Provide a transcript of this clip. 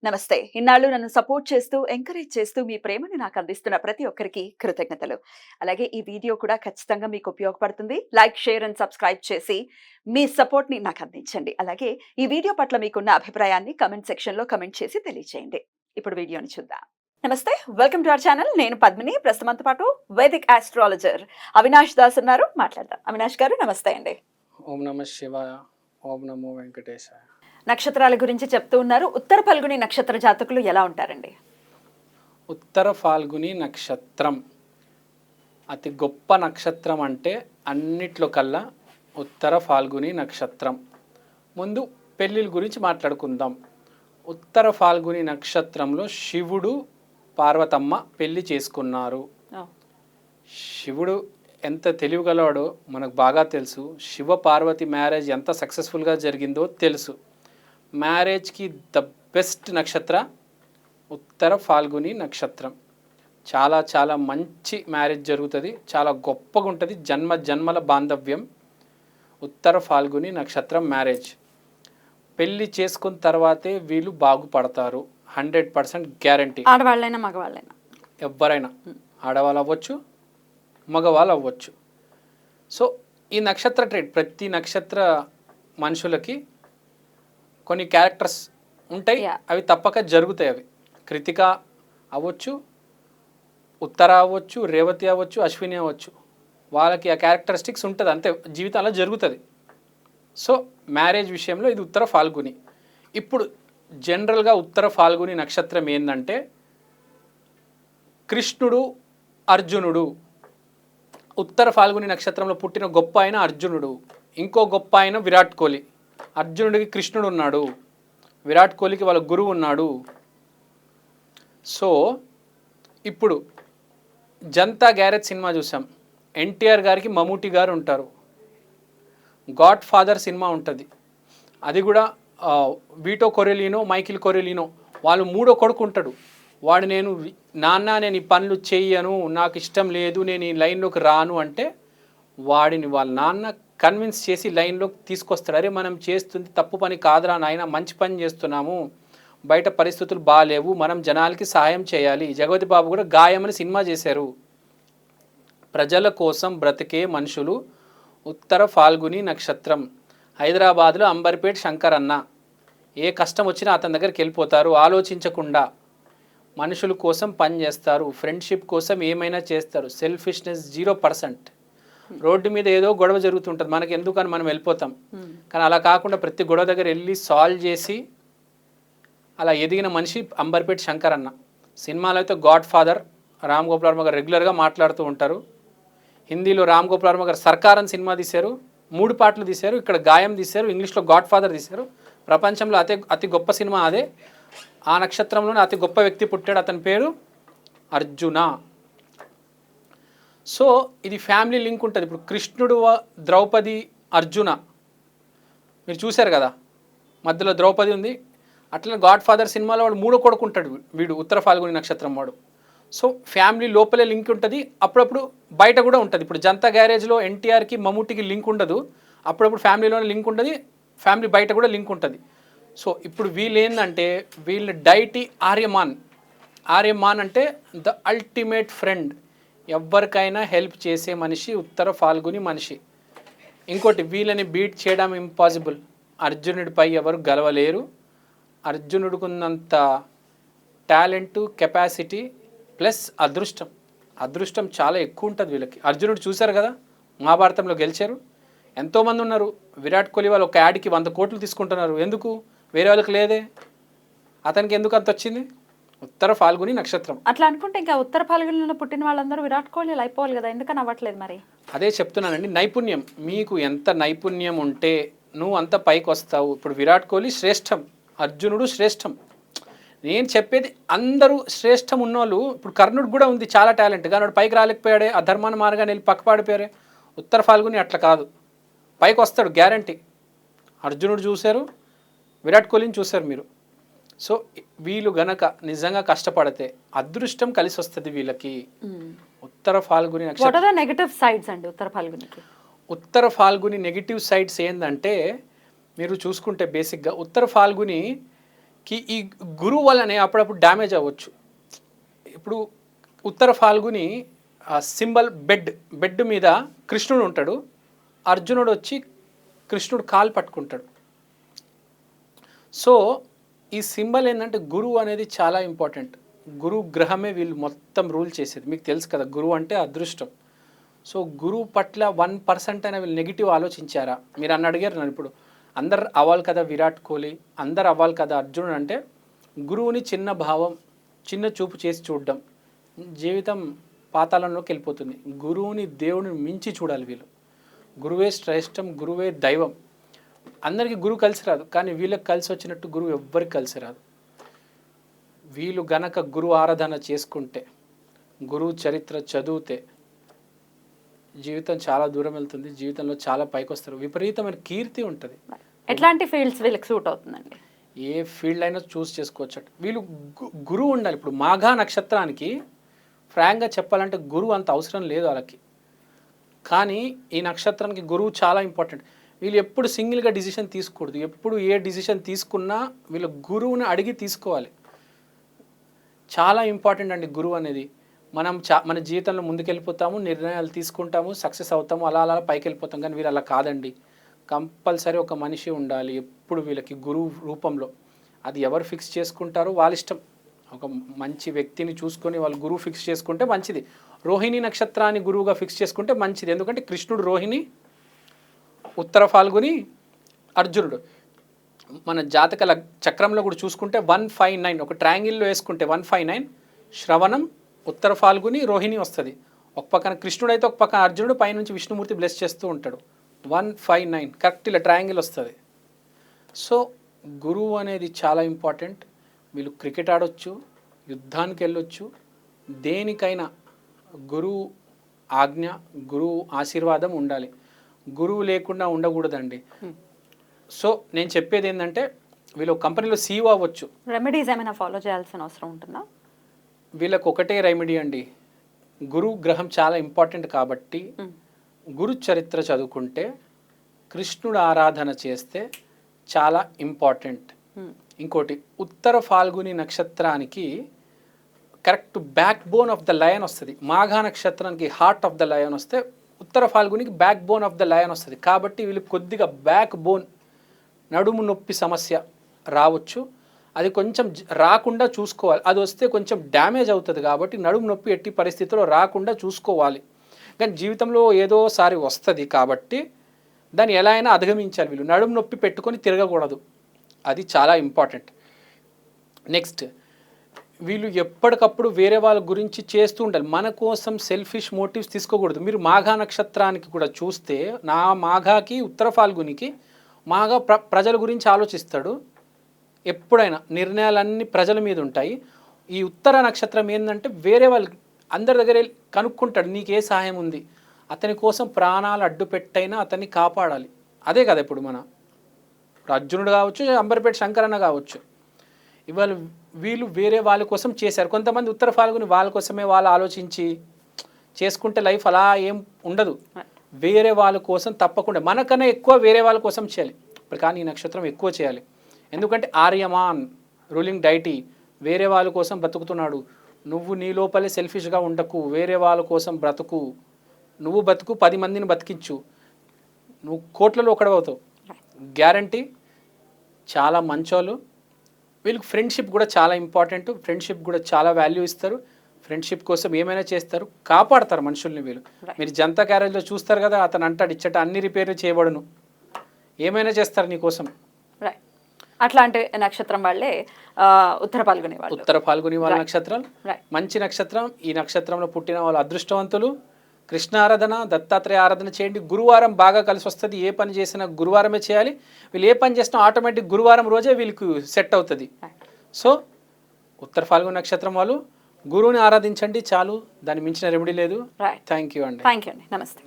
నమస్తే. ఇన్నాళ్ళు నన్ను సపోర్ట్ చేస్తూ, ఎంకరేజ్ చేస్తూ మీ ప్రేమని నాకు అందిస్తున్న ప్రతి ఒక్కరికి కృతజ్ఞతలు. అలాగే ఈ వీడియో కూడా ఖచ్చితంగా మీకు ఉపయోగపడుతుంది. లైక్, షేర్ అండ్ సబ్స్క్రైబ్ చేసి మీ సపోర్ట్‌ని నాకు అందించండి. అలాగే ఈ వీడియో పట్ల మీకున్న అభిప్రాయాన్ని కామెంట్ సెక్షన్‌లో కామెంట్ చేసి తెలియజేయండి. ఇప్పుడు వీడియోని చూద్దాం. నమస్తే. Welcome to our channel. నేను పద్మిని. ప్రస్తుతం మనతో పాటు వైదిక్ ఆస్ట్రాలజర్ అవినాష్ దాస్ ఉన్నారు. మాట్లాడదాం. అవినాష్ గారు నమస్తే అండి. ఓం నమ శివాయ. ఓం నమో వెంకటేశాయ. నక్షత్రాల గురించి చెప్తూ ఉన్నారు. ఉత్తర ఫల్గుని నక్షత్ర జాతకులు ఎలా ఉంటారండి? ఉత్తర ఫాల్గుని నక్షత్రం అతి గొప్ప నక్షత్రం అంటే అన్నిట్లో కల్లా ఉత్తర ఫాల్గుని నక్షత్రం. ముందు పెళ్ళిళ్ళ గురించి మాట్లాడుకుందాం. ఉత్తర ఫాల్గుని నక్షత్రంలో శివుడు పార్వతమ్మ పెళ్లి చేసుకున్నారు. శివుడు ఎంత తెలివిగలవాడో మనకు బాగా తెలుసు. శివ పార్వతి మ్యారేజ్ ఎంత సక్సెస్ఫుల్గా జరిగిందో తెలుసు. మ్యారేజ్కి ద బెస్ట్ నక్షత్ర ఉత్తర ఫాల్గుని నక్షత్రం. చాలా చాలా మంచి మ్యారేజ్ జరుగుతుంది, చాలా గొప్పగా ఉంటుంది. జన్మ జన్మల బాంధవ్యం ఉత్తర ఫాల్గుని నక్షత్రం మ్యారేజ్. పెళ్ళి చేసుకున్న తర్వాతే వీళ్ళు బాగుపడతారు. 100% గ్యారంటీ. ఆడవాళ్ళైనా మగవాళ్ళైనా ఎవరైనా, ఆడవాళ్ళు అవ్వచ్చు, మగవాళ్ళు అవ్వచ్చు. సో ఈ నక్షత్ర ట్రేడ్ ప్రతి నక్షత్ర మనుషులకి కొన్ని క్యారెక్టర్స్ ఉంటాయి. అవి తప్పక జరుగుతాయి. అవి కృతిక అవ్వచ్చు, ఉత్తర అవ్వచ్చు, రేవతి అవ్వచ్చు, అశ్విని అవ్వచ్చు. వాళ్ళకి ఆ క్యారెక్టరిస్టిక్స్ ఉంటుంది, అంతే జీవితంలో జరుగుతుంది. సో మ్యారేజ్ విషయంలో ఇది ఉత్తర ఫాల్గుని. ఇప్పుడు జనరల్గా ఉత్తర ఫాల్గుని నక్షత్రం ఏంటంటే కృష్ణుడు, అర్జునుడు. ఉత్తర ఫాల్గుని నక్షత్రంలో పుట్టిన గొప్ప ఆయన అర్జునుడు. ఇంకో గొప్ప ఆయన విరాట్ కోహ్లీ. అర్జునుడికి కృష్ణుడు ఉన్నాడు, విరాట్ కోహ్లీకి వాళ్ళ గురువు ఉన్నాడు. సో ఇప్పుడు జనతా గ్యారేజ్ సినిమా చూసాం. ఎన్టీఆర్ గారికి మమ్ముట్టి గారు ఉంటారు. గాడ్ ఫాదర్ సినిమా ఉంటుంది, అది కూడా వీటో కొరెలినో, మైకిల్ కొరెలినో వాళ్ళు మూడో కొడుకు ఉంటాడు. వాడు నాన్న నేను ఈ పనులు చెయ్యను, నాకు ఇష్టం లేదు, నేను ఈ లైన్లోకి రాను అంటే వాడిని వాళ్ళ నాన్న కన్విన్స్ చేసి లైన్లోకి తీసుకొస్తాడు. అరే మనం చేస్తుంది తప్పు పని కాదురా నాయన, మంచి పని చేస్తున్నాము, బయట పరిస్థితులు బాగాలేవు, మనం జనాలకి సహాయం చేయాలి. జగపతి బాబు కూడా గాయమని సినిమా చేశారు. ప్రజల కోసం బ్రతికే మనుషులు ఉత్తర ఫాల్గుని నక్షత్రం. హైదరాబాద్లో అంబర్పేట్ శంకర్ అన్న ఏ కష్టం వచ్చినా అతని దగ్గరికి వెళ్ళిపోతారు. ఆలోచించకుండా మనుషుల కోసం పని చేస్తారు, ఫ్రెండ్షిప్ కోసం ఏమైనా చేస్తారు. సెల్ఫిష్నెస్ 0%. రోడ్డు మీద ఏదో గొడవ జరుగుతుంటుంది, మనకి ఎందుకని మనం వెళ్ళిపోతాం. కానీ అలా కాకుండా ప్రతి గొడవ దగ్గర వెళ్ళి సాల్వ్ చేసి అలా ఎదిగిన మనిషి అంబర్పేట్ శంకర్ అన్న. సినిమాలో అయితే గాడ్ ఫాదర్ రామ్ గోపాల్ వర్మ గారు రెగ్యులర్గా మాట్లాడుతూ ఉంటారు. హిందీలో రామ్ గోపాల్ వర్మ గారు సర్కార్ అని సినిమా తీశారు, 3 పాటలు తీశారు. ఇక్కడ గాయం తీశారు, ఇంగ్లీష్లో గాడ్ ఫాదర్ తీశారు. ప్రపంచంలో అతి గొప్ప సినిమా అదే. ఆ నక్షత్రంలోనే అతి గొప్ప వ్యక్తి పుట్టాడు, అతని పేరు అర్జున. సో ఇది ఫ్యామిలీ లింక్ ఉంటుంది. ఇప్పుడు కృష్ణుడు, ద్రౌపది, అర్జున మీరు చూశారు కదా, మధ్యలో ద్రౌపది ఉంది. అట్లా గాడ్ ఫాదర్ సినిమాలో వాడు మూడో కొడుకు ఉంటాడు, వీడు ఉత్తర ఫాల్గుని నక్షత్రం వాడు. సో ఫ్యామిలీ లోపలే లింక్ ఉంటుంది, అప్పుడప్పుడు బయట కూడా ఉంటుంది. ఇప్పుడు జనతా గ్యారేజ్లో ఎన్టీఆర్కి మమ్ముట్టికి లింక్ ఉండదు, అప్పుడప్పుడు ఫ్యామిలీలోనే లింక్ ఉంటుంది, ఫ్యామిలీ బయట కూడా లింక్ ఉంటుంది. సో ఇప్పుడు వీళ్ళు ఏంటంటే వీళ్ళ డైటీ ఆర్యమాన్ అంటే ద అల్టిమేట్ ఫ్రెండ్. ఎవరికైనా హెల్ప్ చేసే మనిషి ఉత్తర ఫాల్గుని మనిషి. ఇంకోటి, వీళ్ళని బీట్ చేయడం ఇంపాసిబుల్. అర్జునుడిపై ఎవరు గెలవలేరు. అర్జునుడికున్నంత టాలెంటు, కెపాసిటీ ప్లస్ అదృష్టం చాలా ఎక్కువ ఉంటుంది వీళ్ళకి. అర్జునుడు చూశారు కదా, మహాభారతంలో గెలిచారు. ఎంతోమంది ఉన్నారు. విరాట్ కోహ్లీ వాళ్ళు ఒక యాడ్కి 100 కోట్లు తీసుకుంటున్నారు. ఎందుకు? వేరే వాళ్ళకి లేదే, అతనికి ఎందుకు అంత వచ్చింది? ఉత్తర ఫాల్గుని నక్షత్రం. అట్లా అనుకుంటే ఇంకా ఉత్తర ఫాల్గునిలో పుట్టిన వాళ్ళందరూ విరాట్ కోహ్లీలు అయిపోవాలి కదా, ఎందుకని అవ్వట్లేదు మరి? అదే చెప్తున్నానండి, నైపుణ్యం. మీకు ఎంత నైపుణ్యం ఉంటే నువ్వు అంత పైకి వస్తావు. ఇప్పుడు విరాట్ కోహ్లీ శ్రేష్టం, అర్జునుడు శ్రేష్టం. నేను చెప్పేది అందరూ శ్రేష్టం ఉన్నోళ్ళు. ఇప్పుడు కర్ణుడు కూడా ఉంది చాలా టాలెంట్, కానీ వాడు పైకి రాలేకపోయాడే, ఆ ధర్మాన మార్గాన్ని వెళ్ళి పక్కపాడిపోయారే. ఉత్తర ఫాల్గుని అట్లా కాదు, పైకి వస్తాడు గ్యారంటీ. అర్జునుడు చూశారు, విరాట్ కోహ్లీని చూశారు మీరు. సో వీళ్ళు గనక నిజంగా కష్టపడితే అదృష్టం కలిసి వస్తుంది వీళ్ళకి. ఉత్తర ఫాల్గుని నక్షత్రం నెగటివ్ సైడ్స్ అండి ఉత్తర ఫాల్గునికి. ఉత్తర ఫాల్గుని నెగిటివ్ సైడ్స్ ఏంటంటే మీరు చూసుకుంటే బేసిక్గా ఉత్తర ఫాల్గుని ఈ గురువు వల్లనే అప్పుడప్పుడు డ్యామేజ్ అవ్వచ్చు. ఇప్పుడు ఉత్తర ఫాల్గుని సింబల్ బెడ్ మీద కృష్ణుడు ఉంటాడు, అర్జునుడు వచ్చి కృష్ణుడు కాలు పట్టుకుంటాడు. సో ఈ సింబల్ ఏంటంటే గురువు అనేది చాలా ఇంపార్టెంట్. గురువు గ్రహమే వీళ్ళు మొత్తం రూల్ చేసేది. మీకు తెలుసు కదా, గురువు అంటే అదృష్టం. సో గురువు పట్ల 1% అయినా వీళ్ళు నెగిటివ్ ఆలోచించారా? మీరు అడిగారు నన్ను. ఇప్పుడు అందరు అవ్వాలి కదా విరాట్ కోహ్లీ, అందరు అవ్వాలి కదా అర్జునుడు అంటే, గురువుని చిన్న భావం, చిన్న చూపు చేసి చూడడం జీవితం పాతాళంలోకి వెళ్ళిపోతుంది. గురువుని దేవుడిని మించి చూడాలి వీళ్ళు. గురువే శ్రేష్టం, గురువే దైవం. అందరికీ గురువు కలిసి రాదు, కానీ వీళ్ళకి కలిసి వచ్చినట్టు గురువు ఎవ్వరికి కలిసి రాదు. వీళ్ళు గనక గురువు ఆరాధన చేసుకుంటే, గురువు చరిత్ర చదివితే జీవితం చాలా దూరం వెళ్తుంది. జీవితంలో చాలా పైకి వస్తారు. విపరీతమైన కీర్తి ఉంటుంది. ఎట్లాంటి ఫీల్డ్స్ వీళ్ళకి సూట్ అవుతుందండి? ఏ ఫీల్డ్ అయినా చూస్ చేసుకోవచ్చు. వీళ్ళు గురువు ఉండాలి. ఇప్పుడు మాఘా నక్షత్రానికి ఫ్రాంక్గా చెప్పాలంటే గురువు అంత అవసరం లేదు వాళ్ళకి, కానీ ఈ నక్షత్రానికి గురువు చాలా ఇంపార్టెంట్. వీళ్ళు ఎప్పుడు సింగిల్గా డిసిషన్ తీసుకోకూడదు. ఎప్పుడు ఏ డిసిషన్ తీసుకున్నా వీళ్ళు గురువుని అడిగి తీసుకోవాలి. చాలా ఇంపార్టెంట్ అండి గురువు అనేది. మనం మన జీవితంలో ముందుకెళ్ళిపోతాము, నిర్ణయాలు తీసుకుంటాము, సక్సెస్ అవుతాము, అలా అలా పైకి వెళ్ళిపోతాం. కానీ వీళ్ళు అలా కాదండి. కంపల్సరీ ఒక మనిషి ఉండాలి ఎప్పుడు వీళ్ళకి గురువు రూపంలో. అది ఎవరు ఫిక్స్ చేసుకుంటారో వాళ్ళ ఇష్టం. ఒక మంచి వ్యక్తిని చూసుకొని వాళ్ళు గురువు ఫిక్స్ చేసుకుంటే మంచిది. రోహిణి నక్షత్రాన్ని గురువుగా ఫిక్స్ చేసుకుంటే మంచిది. ఎందుకంటే కృష్ణుడు రోహిణి, ఉత్తర ఫాల్గుని అర్జునుడు. మన జాతక చక్రంలో కూడా చూసుకుంటే 159 ఒక ట్రయాంగిల్లో వేసుకుంటే 159 శ్రవణం, ఉత్తర ఫాల్గుని, రోహిణి వస్తుంది. ఒక పక్కన కృష్ణుడు అయితే ఒక పక్కన అర్జునుడు, పైనుంచి విష్ణుమూర్తి బ్లెస్ చేస్తూ ఉంటాడు. 159 కరెక్ట్ ఇలా ట్రయాంగిల్ వస్తుంది. సో గురువు అనేది చాలా ఇంపార్టెంట్. వీళ్ళు క్రికెట్ ఆడొచ్చు, యుద్ధానికి వెళ్ళొచ్చు, దేనికైనా గురువు ఆజ్ఞ, గురువు ఆశీర్వాదం ఉండాలి. గురువు లేకుండా ఉండకూడదండి. సో నేను చెప్పేది ఏంటంటే, వీళ్ళు కంపెనీలో సీఈఓ అవ్వచ్చు. రెమెడీస్ ఏమైనా ఫాలో చేయాల్సిన అవసరం ఉంటుందా? వీళ్ళకి ఒకటే రెమెడీ అండి. గురువు గ్రహం చాలా ఇంపార్టెంట్ కాబట్టి గురు చరిత్ర చదువుకుంటే, కృష్ణుడు ఆరాధన చేస్తే చాలా ఇంపార్టెంట్. ఇంకోటి, ఉత్తర ఫాల్గుని నక్షత్రానికి correct backbone of the lion వస్తుంది. మాఘా నక్షత్రానికి హార్ట్ ఆఫ్ ద లయన్ వస్తే, ఉత్తర ఫాల్గునికి backbone of the lion వస్తుంది. కాబట్టి వీళ్ళు కొద్దిగా బ్యాక్ బోన్, నడుము నొప్పి సమస్య రావచ్చు. అది కొంచెం రాకుండా చూసుకోవాలి. అది వస్తే కొంచెం డ్యామేజ్ అవుతుంది. కాబట్టి నడుము నొప్పి ఎట్టి పరిస్థితుల్లో రాకుండా చూసుకోవాలి. కానీ జీవితంలో ఏదోసారి వస్తుంది కాబట్టి దాన్ని ఎలా అయినా అధిగమించాలి. వీళ్ళు నడుము నొప్పి పెట్టుకొని తిరగకూడదు. అది చాలా ఇంపార్టెంట్. నెక్స్ట్, వీళ్ళు ఎప్పటికప్పుడు వేరే వాళ్ళ గురించి చేస్తూ ఉండాలి. మన కోసం సెల్ఫిష్ మోటివ్స్ తీసుకోకూడదు. మీరు మాఘా నక్షత్రానికి కూడా చూస్తే, నా మాఘాకి, ఉత్తర ఫాల్గునికి, మాఘా ప్రజల గురించి ఆలోచిస్తాడు. ఎప్పుడైనా నిర్ణయాలన్నీ ప్రజల మీద ఉంటాయి. ఈ ఉత్తర నక్షత్రం ఏంటంటే వేరే వాళ్ళు అందరి దగ్గర కనుక్కుంటాడు, నీకే సహాయం ఉంది, అతని కోసం ప్రాణాలు అడ్డు పెట్టైనా అతన్ని కాపాడాలి. అదే కదా ఇప్పుడు మన అర్జునుడు కావచ్చు, అంబర్పేట శంకరన్న కావచ్చు. ఇవాళ వీళ్ళు వేరే వాళ్ళ కోసం చేశారు. కొంతమంది ఉత్తర ఫాల్గుని వాళ్ళ కోసమే వాళ్ళు ఆలోచించి చేసుకుంటే లైఫ్ అలా ఏం ఉండదు. వేరే వాళ్ళ కోసం తప్పకుండా, మనకన్నా ఎక్కువ వేరే వాళ్ళ కోసం చేయాలి. కానీ ఈ నక్షత్రం ఎక్కువ చేయాలి. ఎందుకంటే ఆర్యమాన్ రూలింగ్ డైటీ వేరే వాళ్ళ కోసం బ్రతుకుతున్నాడు. నువ్వు నీ లోపలే సెల్ఫిష్గా ఉండకు, వేరే వాళ్ళ కోసం బ్రతుకు. నువ్వు బతుకు, 10 మందిని బతికించు, నువ్వు కోట్లలో ఒకడవుతావు గ్యారంటీ. చాలా మంచోళ్ళు. వీళ్ళకి ఫ్రెండ్షిప్ కూడా చాలా ఇంపార్టెంట్. ఫ్రెండ్షిప్ కూడా చాలా వాల్యూ ఇస్తారు. ఫ్రెండ్షిప్ కోసం ఏమైనా చేస్తారు, కాపాడతారు మనుషుల్ని వీళ్ళు. మీరు జనతా గ్యారేజ్లో చూస్తారు కదా, అతను అంటాడు ఇచ్చట అన్ని రిపేర్లు చేయబడును, ఏమైనా చేస్తారు నీ కోసం. అట్లాంటి నక్షత్రం వాళ్ళే ఉత్తర ఫాల్గుని వాళ్ళు. ఉత్తర ఫాల్గుని వాళ్ళ నక్షత్రం మంచి నక్షత్రం. ఈ నక్షత్రంలో పుట్టిన వాళ్ళు అదృష్టవంతులు. కృష్ణ ఆరాధన, దత్తాత్రేయ ఆరాధన చేయండి. గురువారం బాగా కలిసి వస్తుంది. ఏ పని చేసినా గురువారమే చేయాలి. వీళ్ళు ఏ పని చేసినా ఆటోమేటిక్ గురువారం రోజే వీళ్ళకి సెట్ అవుతుంది. సో ఉత్తర ఫాల్గుని నక్షత్రం వాళ్ళు గురువుని ఆరాధించండి చాలు, దాన్ని మించిన రెమెడీ లేదు. థ్యాంక్ యూ అండి. నమస్తే.